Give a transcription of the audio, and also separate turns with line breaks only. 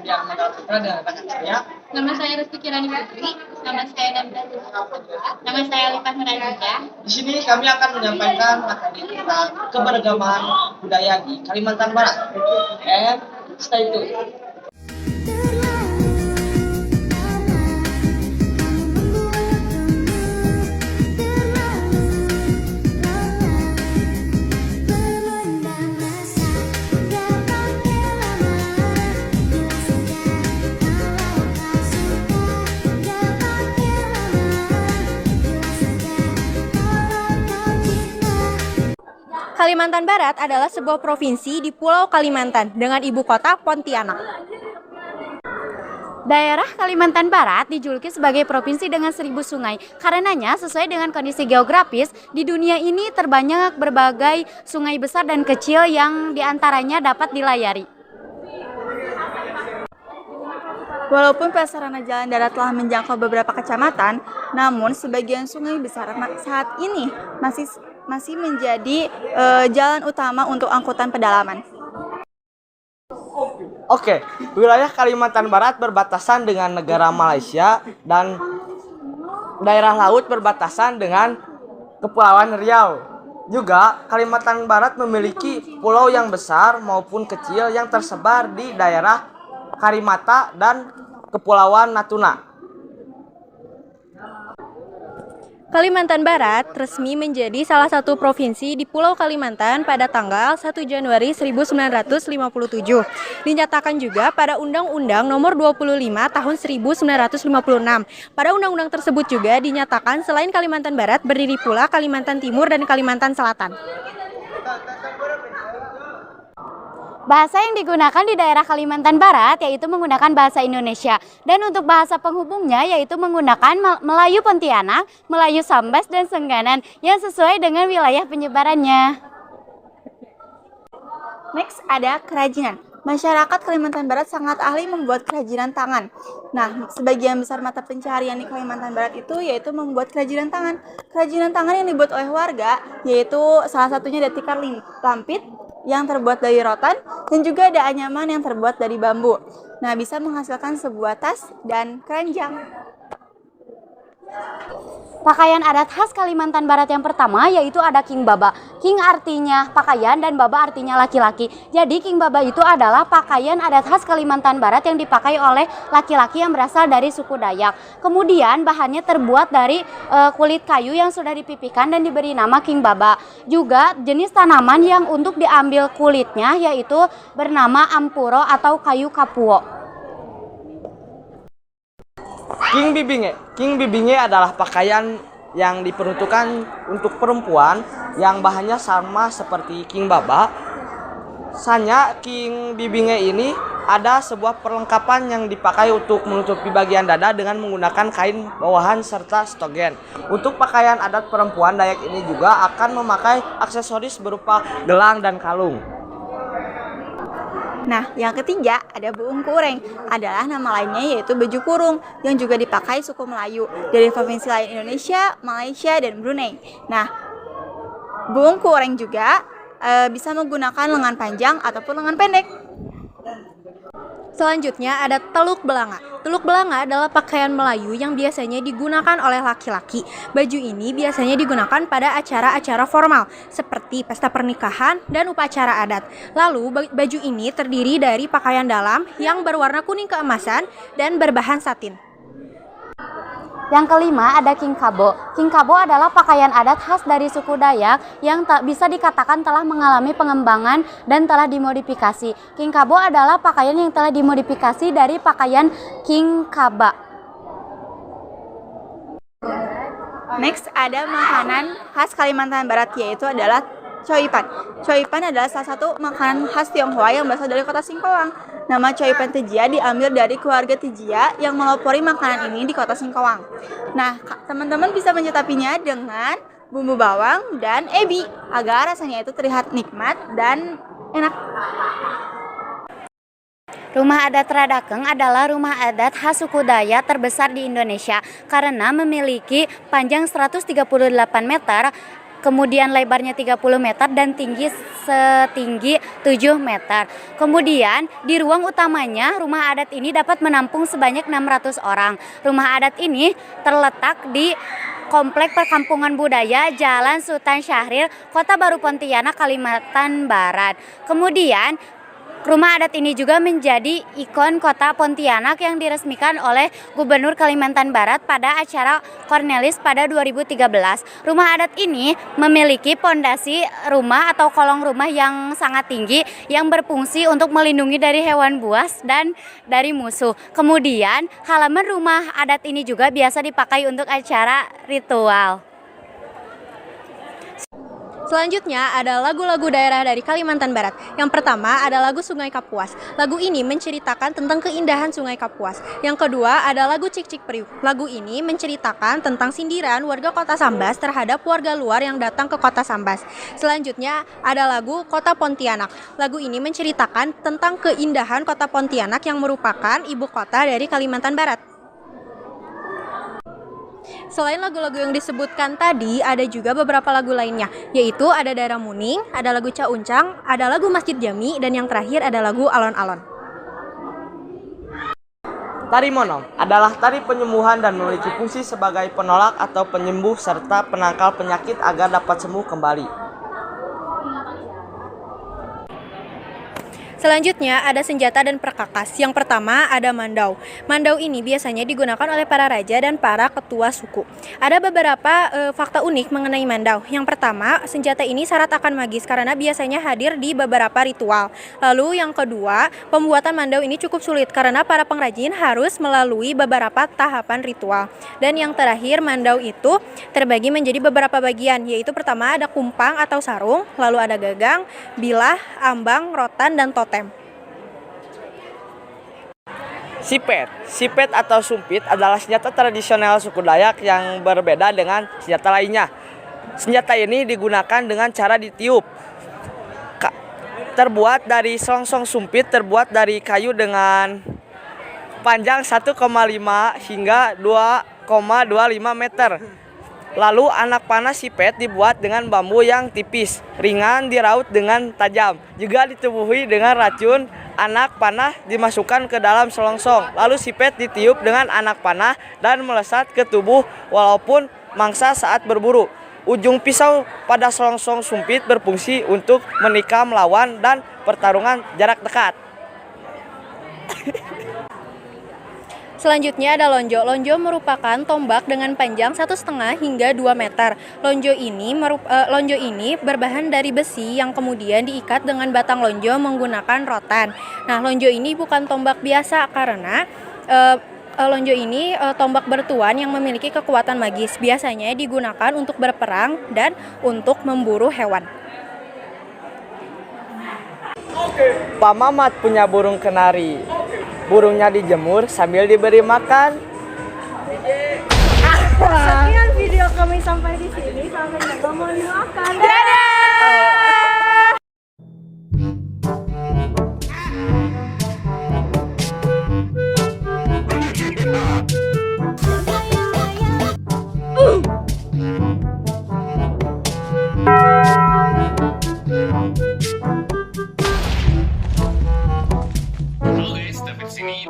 Kemudian Mandala Putra dengan rekan saya.
Nama saya Resti Kirani Putri. Nama saya Nabila Zulfa. Nama saya Lipat Nurajita.
Di sini kami akan menyampaikan materi tentang keberagaman budaya di Kalimantan Barat. And stay tuned.
Kalimantan Barat adalah sebuah provinsi di Pulau Kalimantan dengan ibu kota Pontianak. Daerah Kalimantan Barat dijuluki sebagai provinsi dengan 1000 sungai. Karenanya, sesuai dengan kondisi geografis, di dunia ini terbanyak berbagai sungai besar dan kecil yang diantaranya dapat dilayari. Walaupun prasarana jalan darat telah menjangkau beberapa kecamatan, namun sebagian sungai besar saat ini masih menjadi jalan utama untuk angkutan pedalaman.
Oke, wilayah Kalimantan Barat berbatasan dengan negara Malaysia dan daerah laut berbatasan dengan Kepulauan Riau. Juga, Kalimantan Barat memiliki pulau yang besar maupun kecil yang tersebar di daerah Karimata dan Kepulauan Natuna.
Kalimantan Barat resmi menjadi salah satu provinsi di Pulau Kalimantan pada tanggal 1 Januari 1957. Dinyatakan juga pada Undang-Undang Nomor 25 Tahun 1956. Pada undang-undang tersebut juga dinyatakan selain Kalimantan Barat berdiri pula Kalimantan Timur dan Kalimantan Selatan.
Bahasa yang digunakan di daerah Kalimantan Barat yaitu menggunakan bahasa Indonesia. Dan untuk bahasa penghubungnya yaitu menggunakan Melayu Pontianak, Melayu Sambas, dan Sengganan yang sesuai dengan wilayah penyebarannya.
Next ada kerajinan. Masyarakat Kalimantan Barat sangat ahli membuat kerajinan tangan. Nah, sebagian besar mata pencaharian di Kalimantan Barat itu yaitu membuat kerajinan tangan. Kerajinan tangan yang dibuat oleh warga yaitu salah satunya ada tikar lampit yang terbuat dari rotan dan juga ada anyaman yang terbuat dari bambu. Nah, bisa menghasilkan sebuah tas dan keranjang.
Pakaian adat khas Kalimantan Barat yang pertama yaitu ada King Baba. King artinya pakaian dan Baba artinya laki-laki. Jadi King Baba itu adalah pakaian adat khas Kalimantan Barat yang dipakai oleh laki-laki yang berasal dari suku Dayak. Kemudian bahannya terbuat dari kulit kayu yang sudah dipipikan dan diberi nama King Baba. Juga jenis tanaman yang untuk diambil kulitnya yaitu bernama ampuro atau kayu kapuo.
King Bibinge adalah pakaian yang diperuntukkan untuk perempuan yang bahannya sama seperti King Baba. Hanya King Bibinge ini ada sebuah perlengkapan yang dipakai untuk menutupi bagian dada dengan menggunakan kain bawahan serta stogen. Untuk pakaian adat perempuan Dayak ini juga akan memakai aksesoris berupa gelang dan kalung.
Nah, yang ketiga ada buung kureng, adalah nama lainnya yaitu baju kurung yang juga dipakai suku Melayu dari provinsi lain Indonesia, Malaysia, dan Brunei. Nah, buung kureng juga bisa menggunakan lengan panjang ataupun lengan pendek. Selanjutnya ada teluk belanga. Teluk belanga adalah pakaian Melayu yang biasanya digunakan oleh laki-laki. Baju ini biasanya digunakan pada acara-acara formal seperti pesta pernikahan dan upacara adat. Lalu baju ini terdiri dari pakaian dalam yang berwarna kuning keemasan dan berbahan satin.
Yang kelima ada King Kabo. King Kabo adalah pakaian adat khas dari suku Dayak yang tak bisa dikatakan telah mengalami pengembangan dan telah dimodifikasi. King Kabo adalah pakaian yang telah dimodifikasi dari pakaian King Kaba.
Next ada makanan khas Kalimantan Barat yaitu adalah coipan. Coipan adalah salah satu makanan khas Tionghoa yang berasal dari kota Singkawang. Nama coipan tejia diambil dari keluarga tejia yang melopori makanan ini di kota Singkawang. Nah, teman-teman bisa menyikapinya dengan bumbu bawang dan ebi agar rasanya itu terlihat nikmat dan enak.
Rumah adat Radakeng adalah rumah adat khas suku Dayak terbesar di Indonesia karena memiliki panjang 138 meter kemudian lebarnya 30 meter dan tinggi setinggi 7 meter. Kemudian di ruang utamanya rumah adat ini dapat menampung sebanyak 600 orang. Rumah adat ini terletak di Komplek Perkampungan Budaya Jalan Sultan Syahrir, Kota Baru Pontianak, Kalimantan Barat. Kemudian rumah adat ini juga menjadi ikon kota Pontianak yang diresmikan oleh Gubernur Kalimantan Barat pada acara Cornelis pada 2013. Rumah adat ini memiliki pondasi rumah atau kolong rumah yang sangat tinggi yang berfungsi untuk melindungi dari hewan buas dan dari musuh. Kemudian halaman rumah adat ini juga biasa dipakai untuk acara ritual.
Selanjutnya ada lagu-lagu daerah dari Kalimantan Barat. Yang pertama ada lagu Sungai Kapuas. Lagu ini menceritakan tentang keindahan Sungai Kapuas. Yang kedua ada lagu Cik Cik Priuk. Lagu ini menceritakan tentang sindiran warga Kota Sambas terhadap warga luar yang datang ke Kota Sambas. Selanjutnya ada lagu Kota Pontianak. Lagu ini menceritakan tentang keindahan Kota Pontianak yang merupakan ibu kota dari Kalimantan Barat. Selain lagu-lagu yang disebutkan tadi, ada juga beberapa lagu lainnya, yaitu ada Daerah Muning, ada lagu Cauncang, ada lagu Masjid Jami, dan yang terakhir ada lagu Alon-Alon.
Tari Monong adalah tari penyembuhan dan memiliki fungsi sebagai penolak atau penyembuh serta penangkal penyakit agar dapat sembuh kembali.
Selanjutnya ada senjata dan perkakas. Yang pertama ada mandau. Mandau ini biasanya digunakan oleh para raja dan para ketua suku. Ada beberapa fakta unik mengenai mandau. Yang pertama, senjata ini syarat akan magis karena biasanya hadir di beberapa ritual. Lalu yang kedua, pembuatan mandau ini cukup sulit karena para pengrajin harus melalui beberapa tahapan ritual. Dan yang terakhir, mandau itu terbagi menjadi beberapa bagian, yaitu pertama ada kumpang atau sarung, lalu ada gagang, bilah, ambang, rotan, dan totem.
Sipet atau sumpit adalah senjata tradisional suku Dayak yang berbeda dengan senjata lainnya. Senjata ini digunakan dengan cara ditiup. Terbuat dari selongsong sumpit terbuat dari kayu dengan panjang 1,5 hingga 2,25 meter. Lalu anak panah sipet dibuat dengan bambu yang tipis, ringan, diraut dengan tajam. Juga ditubuhi dengan racun. Anak panah dimasukkan ke dalam selongsong. Lalu sipet ditiup dengan anak panah dan melesat ke tubuh walaupun mangsa saat berburu. Ujung pisau pada selongsong sumpit berfungsi untuk menikam lawan dan pertarungan jarak dekat.
Selanjutnya ada lonjo. Lonjo merupakan tombak dengan panjang 1,5 hingga 2 meter. Lonjo ini berbahan dari besi yang kemudian diikat dengan batang lonjo menggunakan rotan. Nah, lonjo ini bukan tombak biasa karena lonjo ini tombak bertuan yang memiliki kekuatan magis. Biasanya digunakan untuk berperang dan untuk memburu hewan.
Pak Mamat punya burung kenari. Burungnya dijemur sambil diberi makan.
Sekian video kami sampai di sini. Sampai jumpa, mohon dimaafkan.
Halo guys, David sini.